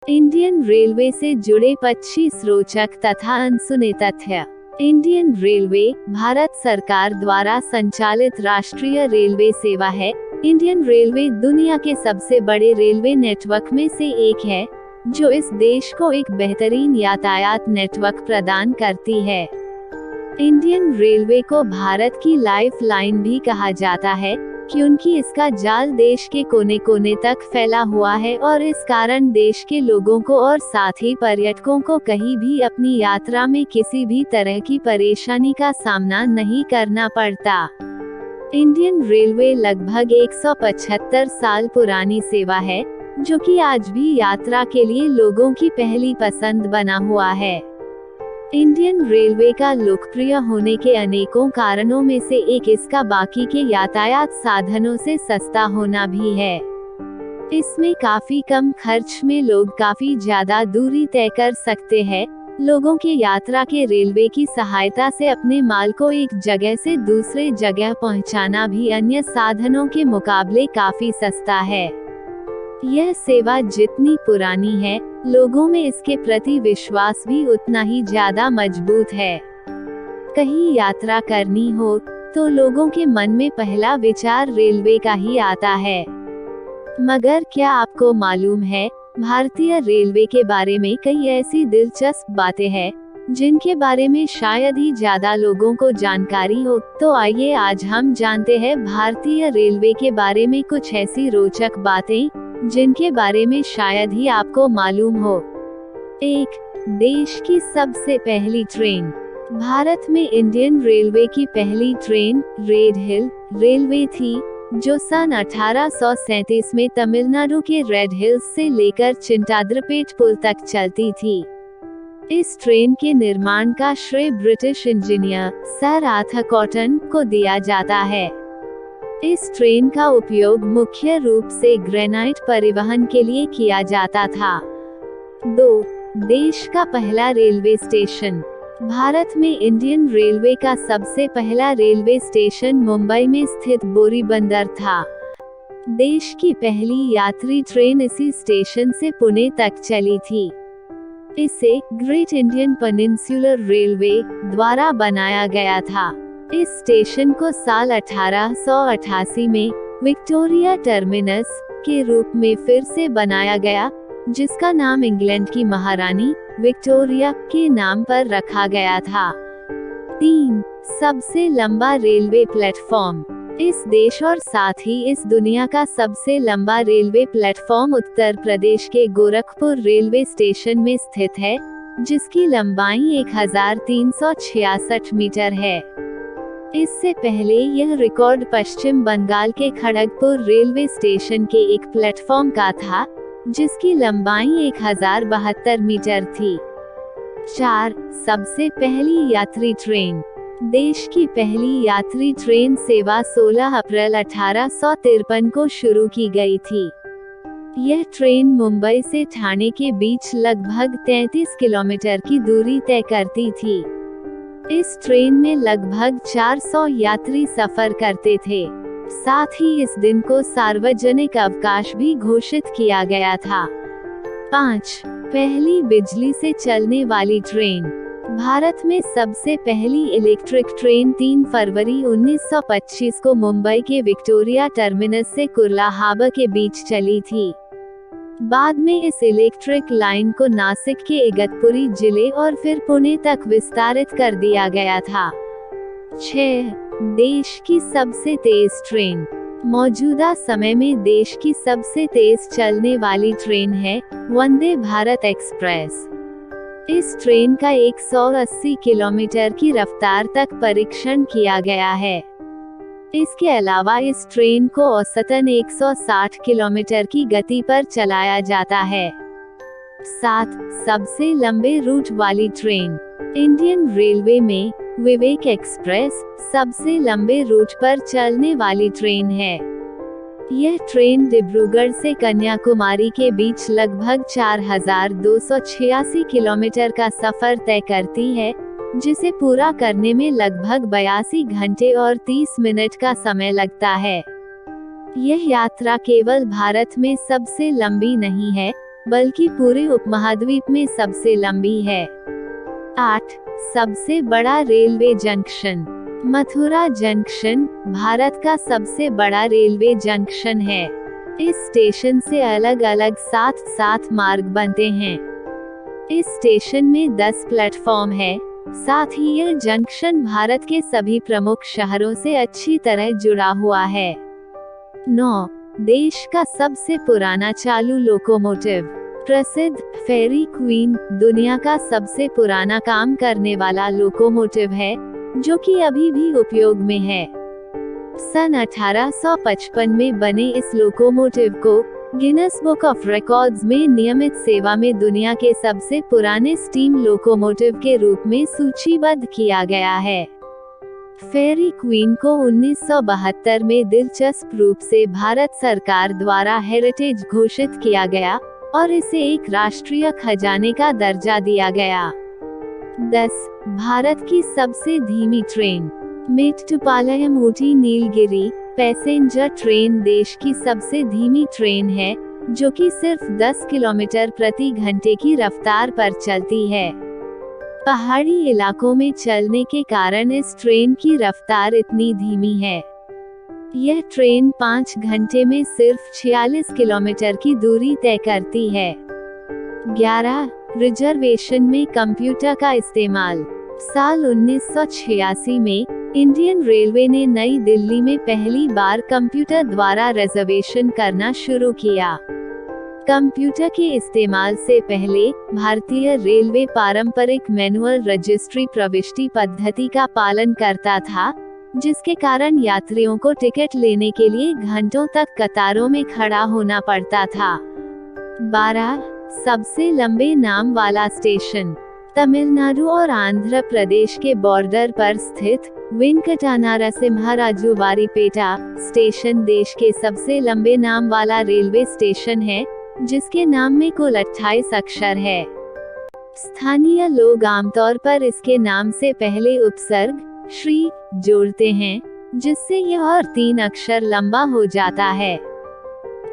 Indian railway से जुड़े 25 रोचक तथा अनसुने तथ्य। इंडियन रेलवे भारत सरकार द्वारा संचालित राष्ट्रीय रेलवे सेवा है। इंडियन रेलवे दुनिया के सबसे बड़े रेलवे नेटवर्क में से एक है, जो इस देश को एक बेहतरीन यातायात नेटवर्क प्रदान करती है। इंडियन रेलवे को भारत की लाइफ लाइन भी कहा जाता है, क्योंकि इसका जाल देश के कोने कोने तक फैला हुआ है और इस कारण देश के लोगों को और साथ ही पर्यटकों को कहीं भी अपनी यात्रा में किसी भी तरह की परेशानी का सामना नहीं करना पड़ता। इंडियन रेलवे लगभग 175 साल पुरानी सेवा है, जो कि आज भी यात्रा के लिए लोगों की पहली पसंद बना हुआ है। इंडियन रेलवे का लोकप्रिय होने के अनेकों कारणों में से एक इसका बाकी के यातायात साधनों से सस्ता होना भी है। इसमें काफी कम खर्च में लोग काफी ज्यादा दूरी तय कर सकते हैं। लोगों के यात्रा के रेलवे की सहायता से अपने माल को एक जगह से दूसरे जगह पहुंचाना भी अन्य साधनों के मुकाबले काफी सस्ता है। यह सेवा जितनी पुरानी है, लोगों में इसके प्रति विश्वास भी उतना ही ज्यादा मजबूत है। कहीं यात्रा करनी हो तो लोगों के मन में पहला विचार रेलवे का ही आता है। मगर क्या आपको मालूम है, भारतीय रेलवे के बारे में कई ऐसी दिलचस्प बातें हैं जिनके बारे में शायद ही ज्यादा लोगों को जानकारी हो। तो आइए आज हम जानते हैं भारतीय रेलवे के बारे में कुछ ऐसी रोचक बातें जिनके बारे में शायद ही आपको मालूम हो। 1. देश की सबसे पहली ट्रेन। भारत में इंडियन रेलवे की पहली ट्रेन रेड हिल रेलवे थी, जो सन 1837 में तमिलनाडु के रेड हिल्स से लेकर चिंताद्रपेट पुल तक चलती थी। इस ट्रेन के निर्माण का श्रेय British engineer sir Arthur cotton को दिया जाता है। इस ट्रेन का उपयोग मुख्य रूप से ग्रेनाइट परिवहन के लिए किया जाता था। 2. देश का पहला रेलवे स्टेशन। भारत में इंडियन रेलवे का सबसे पहला रेलवे स्टेशन मुंबई में स्थित बोरीबंदर था। देश की पहली यात्री ट्रेन इसी स्टेशन से पुणे तक चली थी। इसे ग्रेट इंडियन पेनिनसुलर रेलवे द्वारा बनाया गया था। इस स्टेशन को साल 1888 में विक्टोरिया टर्मिनस के रूप में फिर से बनाया गया, जिसका नाम इंग्लैंड की महारानी विक्टोरिया के नाम पर रखा गया था। 3. सबसे लंबा रेलवे प्लेटफॉर्म। इस देश और साथ ही इस दुनिया का सबसे लंबा रेलवे प्लेटफॉर्म उत्तर प्रदेश के गोरखपुर रेलवे स्टेशन में स्थित है, जिसकी लंबाई 1366 मीटर है। इससे पहले यह रिकॉर्ड पश्चिम बंगाल के खड़गपुर रेलवे स्टेशन के एक प्लेटफॉर्म का था, जिसकी लंबाई 1072 मीटर थी। 4. सबसे पहली यात्री ट्रेन। देश की पहली यात्री ट्रेन सेवा 16 अप्रैल 1853 को शुरू की गई थी। यह ट्रेन मुंबई से ठाणे के बीच लगभग 33 किलोमीटर की दूरी तय करती थी। इस ट्रेन में लगभग 400 यात्री सफर करते थे। साथ ही इस दिन को सार्वजनिक अवकाश भी घोषित किया गया था। 5. पहली बिजली से चलने वाली ट्रेन। भारत में सबसे पहली इलेक्ट्रिक ट्रेन 3 फरवरी 1925 को मुंबई के विक्टोरिया टर्मिनस से कुर्ला हार्बर के बीच चली थी। बाद में इस इलेक्ट्रिक लाइन को नासिक के इगतपुरी जिले और फिर पुणे तक विस्तारित कर दिया गया था। 6. देश की सबसे तेज ट्रेन। मौजूदा समय में देश की सबसे तेज चलने वाली ट्रेन है वंदे भारत एक्सप्रेस। इस ट्रेन का 180 किलोमीटर की रफ्तार तक परीक्षण किया गया है। इसके अलावा इस ट्रेन को औसतन 160 किलोमीटर की गति पर चलाया जाता है। 7. सबसे लंबे रूट वाली ट्रेन। इंडियन रेलवे में विवेक एक्सप्रेस सबसे लंबे रूट पर चलने वाली ट्रेन है। यह ट्रेन डिब्रूगढ़ से कन्याकुमारी के बीच लगभग 4286 किलोमीटर का सफर तय करती है, जिसे पूरा करने में लगभग 82 घंटे और 30 मिनट का समय लगता है। यह यात्रा केवल भारत में सबसे लंबी नहीं है, बल्कि पूरे उपमहाद्वीप में सबसे लंबी है। 8. सबसे बड़ा railway junction. Mathura junction Bharat का सबसे बड़ा रेलवे जंक्शन है। इस स्टेशन से अलग अलग 7 मार्ग बनते हैं। इस स्टेशन में 10 प्लेटफॉर्म है। साथ ही यह जंक्शन भारत के सभी प्रमुख शहरों से अच्छी तरह जुड़ा हुआ है। 9. देश का सबसे पुराना चालू लोकोमोटिव। प्रसिद्ध फेरी क्वीन दुनिया का सबसे पुराना काम करने वाला लोकोमोटिव है, जो कि अभी भी उपयोग में है। सन 1855 में बने इस लोकोमोटिव को गिनेस बुक ऑफ रिकॉर्ड्स में नियमित सेवा में दुनिया के सबसे पुराने स्टीम लोकोमोटिव के रूप में सूचीबद्ध किया गया है। फेरी क्वीन को 1972 में दिलचस्प रूप से भारत सरकार द्वारा हेरिटेज घोषित किया गया और इसे एक राष्ट्रीय खजाने का दर्जा दिया गया। 10. भारत की सबसे धीमी train. Mettupalayam Ooty Nilgiri passenger train देश की सबसे धीमी ट्रेन है, जो कि सिर्फ 10 किलोमीटर प्रति घंटे की रफ्तार पर चलती है। पहाड़ी इलाकों में चलने के कारण इस ट्रेन की रफ्तार इतनी धीमी है। यह ट्रेन 5 घंटे में सिर्फ 46 किलोमीटर की दूरी तय करती है। 11. रिजर्वेशन में कंप्यूटर का इस्तेमाल। साल 1986 में इंडियन रेलवे ने नई दिल्ली में पहली बार कंप्यूटर द्वारा रिजर्वेशन करना शुरू किया। कंप्यूटर के इस्तेमाल से पहले भारतीय रेलवे पारंपरिक मैनुअल रजिस्ट्री प्रविष्टि पद्धति का पालन करता था, जिसके कारण यात्रियों को टिकट लेने के लिए घंटों तक कतारों में खड़ा होना पड़ता था। 12. सबसे लंबे नाम वाला स्टेशन। तमिलनाडु और आंध्र प्रदेश के बॉर्डर पर स्थित वेंकटनारासिम्हाराजुवारीपेटा स्टेशन देश के सबसे लंबे नाम वाला रेलवे स्टेशन है, जिसके नाम में कुल 28 अक्षर है। स्थानीय लोग आमतौर पर इसके नाम से पहले उपसर्ग श्री जोड़ते हैं, जिससे यह और 3 अक्षर लंबा हो जाता है।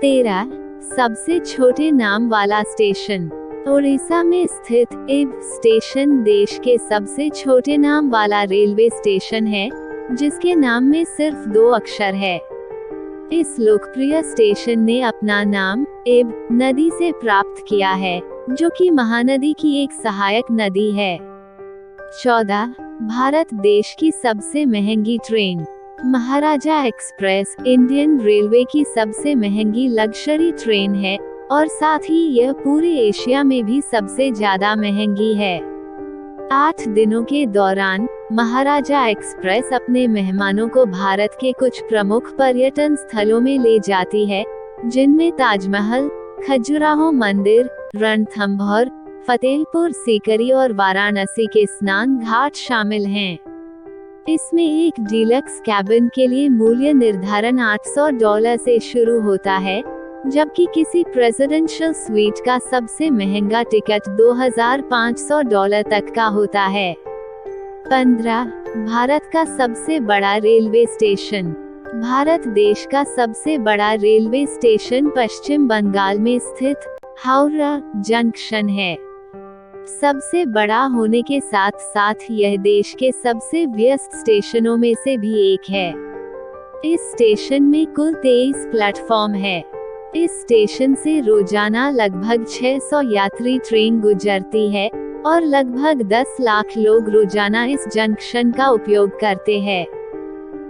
13. सबसे छोटे नाम वाला स्टेशन। ओडिशा में स्थित इब स्टेशन देश के सबसे छोटे नाम वाला रेलवे स्टेशन है, जिसके नाम में सिर्फ 2 अक्षर है। इस लोकप्रिय स्टेशन ने अपना नाम इब नदी से प्राप्त किया है, जो कि महानदी की एक सहायक नदी है। 14. भारत देश की सबसे महंगी ट्रेन। महाराजा एक्सप्रेस इंडियन रेलवे की सबसे महंगी लग्जरी ट्रेन है और साथ ही यह पूरे एशिया में भी सबसे ज्यादा महंगी है। 8 दिनों के दौरान महाराजा एक्सप्रेस अपने मेहमानों को भारत के कुछ प्रमुख पर्यटन स्थलों में ले जाती है, जिनमें ताजमहल, खजुराहो मंदिर, रणथंभौर, फतेहपुर सीकरी और वाराणसी के स्नान घाट शामिल हैं। इसमें एक डीलक्स कैबिन के लिए मूल्य निर्धारण $800 से शुरू होता है, जबकि किसी प्रेसिडेंशियल स्वीट का सबसे महंगा टिकट $2500 तक का होता है। 15. भारत का सबसे बड़ा रेलवे स्टेशन। भारत देश का सबसे बड़ा रेलवे स्टेशन पश्चिम बंगाल में स्थित हावड़ा जंक्शन है। सबसे बड़ा होने के साथ साथ यह देश के सबसे व्यस्त स्टेशनों में से भी एक है। इस स्टेशन में कुल 23 प्लेटफॉर्म है। इस स्टेशन से रोजाना लगभग 600 यात्री ट्रेन गुजरती है और लगभग 10 लाख लोग रोजाना इस जंक्शन का उपयोग करते हैं।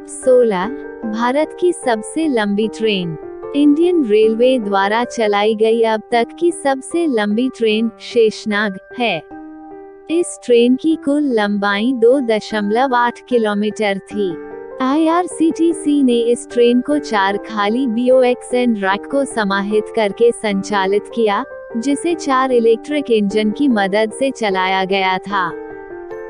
16. भारत की सबसे लंबी ट्रेन। इंडियन रेलवे द्वारा चलाई गई अब तक की सबसे लंबी ट्रेन शेषनाग है। इस ट्रेन की कुल लंबाई 2.8 किलोमीटर थी। IRCTC ने इस ट्रेन को 4 खाली BOXN रैक को समाहित करके संचालित किया, जिसे 4 इलेक्ट्रिक इंजन की मदद से चलाया गया था।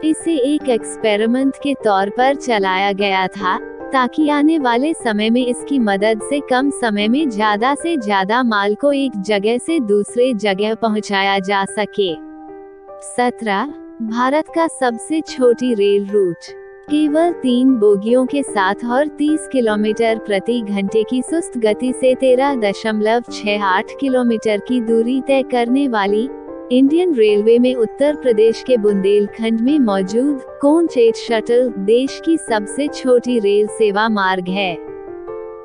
इसे एक एक्सपेरिमेंट के तौर पर चलाया गया था, ताकि आने वाले समय में इसकी मदद से कम समय में ज्यादा से ज्यादा माल को एक जगह से दूसरे जगह पहुंचाया जा सके। 17. भारत का सबसे छोटी रेल रूट। केवल 3 बोगियों के साथ और 30 किलोमीटर प्रति घंटे की सुस्त गति से 13.68 किलोमीटर की दूरी तय करने वाली इंडियन रेलवे में उत्तर प्रदेश के बुंदेलखंड में मौजूद कोच 8 शटल देश की सबसे छोटी रेल सेवा मार्ग है।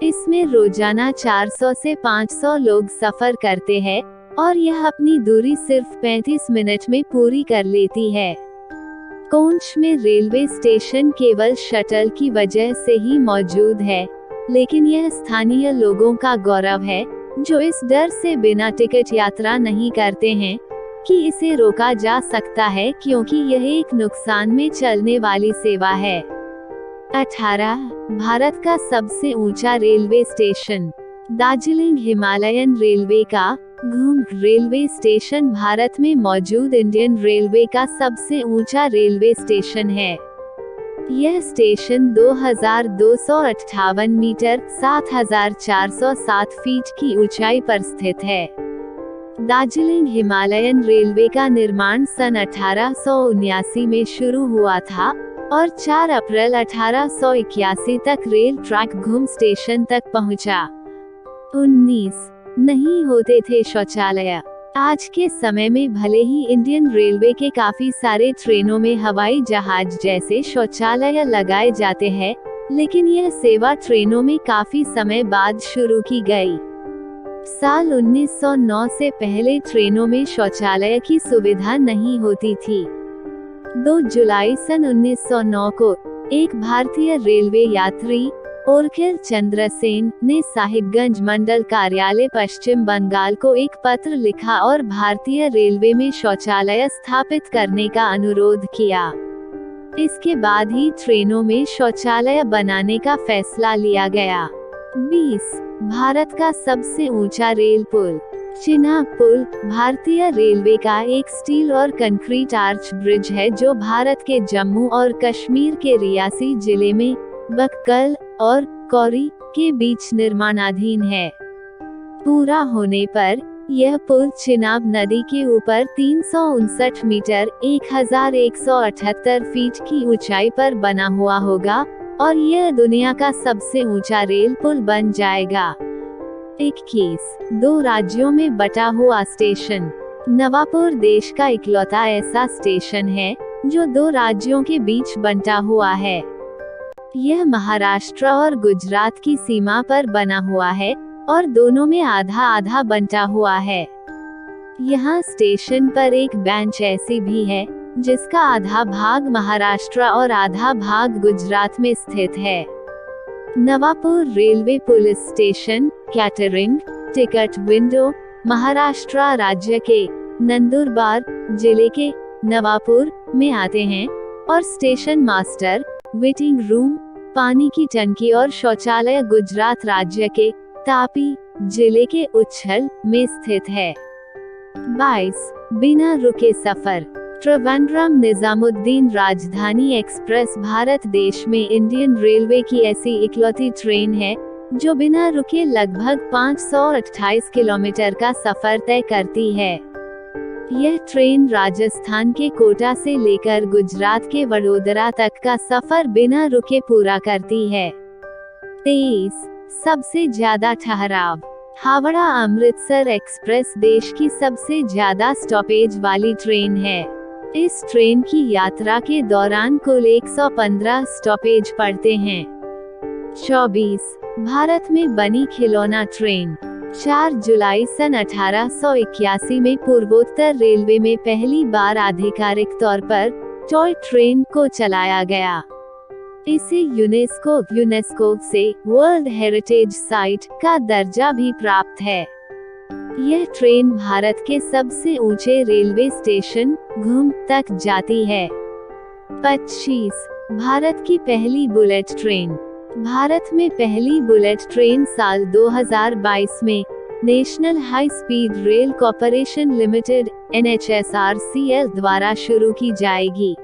इसमें रोजाना 400 से 500 लोग सफर करते हैं और यह अपनी दूरी सिर्फ 35 मिनट में पूरी कर लेती है। कोच में रेलवे स्टेशन केवल शटल की वजह से ही मौजूद है, लेकिन यह स्थानीय लोगों का गौरव है, जो इस डर से बिना टिकट यात्रा नहीं करते हैं कि इसे रोका जा सकता है, क्योंकि यह एक नुकसान में चलने वाली सेवा है। 18. भारत का सबसे ऊंचा railway station. Darjeeling Himalayan railway का घूम रेलवे स्टेशन भारत में मौजूद इंडियन रेलवे का सबसे ऊंचा रेलवे स्टेशन है। यह स्टेशन 2258 मीटर 7407 फीट की ऊंचाई पर स्थित है। दार्जिलिंग हिमालयन रेलवे का निर्माण सन 1879 में शुरू हुआ था और 4 अप्रैल 1881 तक रेल ट्रैक घूम स्टेशन तक पहुंचा। 19 नहीं होते थे शौचालय। आज के समय में भले ही इंडियन रेलवे के काफी सारे ट्रेनों में हवाई जहाज जैसे शौचालय लगाए जाते हैं, लेकिन यह सेवा ट्रेनों में काफी समय बाद शुरू की गई। साल 1909 से पहले ट्रेनों में शौचालय की सुविधा नहीं होती थी। 2 जुलाई सन 1909 को एक भारतीय रेलवे यात्री ओरखिल चंद्र सेन ने साहिबगंज मंडल कार्यालय पश्चिम बंगाल को एक पत्र लिखा और भारतीय रेलवे में शौचालय स्थापित करने का अनुरोध किया। इसके बाद ही ट्रेनों में शौचालय बनाने का फैसला लिया गया। 20. भारत का सबसे ऊंचा रेल पुल। चिनाब पुल भारतीय रेलवे का एक स्टील और कंक्रीट आर्च ब्रिज है, जो भारत के जम्मू और कश्मीर के रियासी जिले में बक्कल और कौरी के बीच निर्माणाधीन है। पूरा होने पर यह पुल चिनाब नदी के ऊपर 359 मीटर 1178 फीट की ऊंचाई पर बना हुआ होगा और यह दुनिया का सबसे ऊंचा रेल पुल बन जाएगा। 21. 2 राज्यों में बटा हुआ स्टेशन। नवापुर देश का इकलौता ऐसा स्टेशन है जो 2 राज्यों के बीच बंटा हुआ है। यह महाराष्ट्र और गुजरात की सीमा पर बना हुआ है और दोनों में आधा आधा बंटा हुआ है। यहाँ स्टेशन पर एक बेंच ऐसी भी है जिसका आधा भाग महाराष्ट्र और आधा भाग गुजरात में स्थित है। Navapur railway police station catering ticket window Maharashtra राज्य के नंदुरबार जिले के नवापुर में आते हैं और स्टेशन मास्टर वेटिंग रूम पानी की टंकी और शौचालय गुजरात राज्य के तापी जिले के उच्छल में स्थित है। 22. बिना रुके सफर। त्रिवेंद्रम निजामुद्दीन राजधानी एक्सप्रेस भारत देश में इंडियन रेलवे की ऐसी इकलौती ट्रेन है जो बिना रुके लगभग 528 किलोमीटर का सफर तय करती है। यह ट्रेन राजस्थान के कोटा से लेकर गुजरात के वडोदरा तक का सफर बिना रुके पूरा करती है। 23. सबसे ज्यादा ठहराव। हावड़ा अमृतसर एक्सप्रेस देश की सबसे ज्यादा स्टॉपेज वाली ट्रेन है। इस ट्रेन की यात्रा के दौरान कुल 115 स्टॉपेज पड़ते हैं। 24. भारत में बनी खिलौना ट्रेन। 4 जुलाई सन 1881 में पूर्वोत्तर रेलवे में पहली बार आधिकारिक तौर पर टॉय ट्रेन को चलाया गया। इसे यूनेस्को से वर्ल्ड हेरिटेज साइट का दर्जा भी प्राप्त है। यह ट्रेन भारत के सबसे ऊंचे रेलवे स्टेशन घूम तक जाती है। 25. भारत की पहली बुलेट ट्रेन। भारत में पहली बुलेट ट्रेन साल 2022 में national high speed rail corporation limited NHSRCL द्वारा शुरू की जाएगी।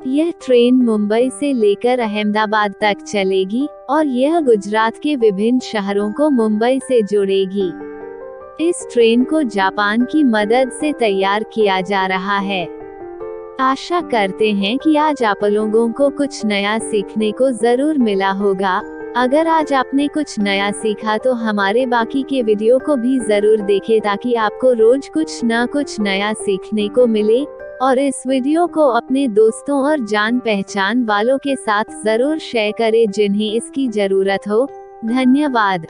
यह ट्रेन मुंबई से लेकर अहमदाबाद तक चलेगी और यह गुजरात के विभिन्न शहरों को मुंबई से जोड़ेगी। इस ट्रेन को जापान की मदद से तैयार किया जा रहा है। आशा करते हैं कि आज आप लोगों को कुछ नया सीखने को जरूर मिला होगा। अगर आज आपने कुछ नया सीखा तो हमारे बाकी के वीडियो को भी जरूर देखें ताकि आपको रोज कुछ न कुछ नया सीखने को मिले। और इस वीडियो को अपने दोस्तों और जान पहचान वालों के साथ जरूर शेयर करें जिन्हें इसकी जरूरत हो। धन्यवाद।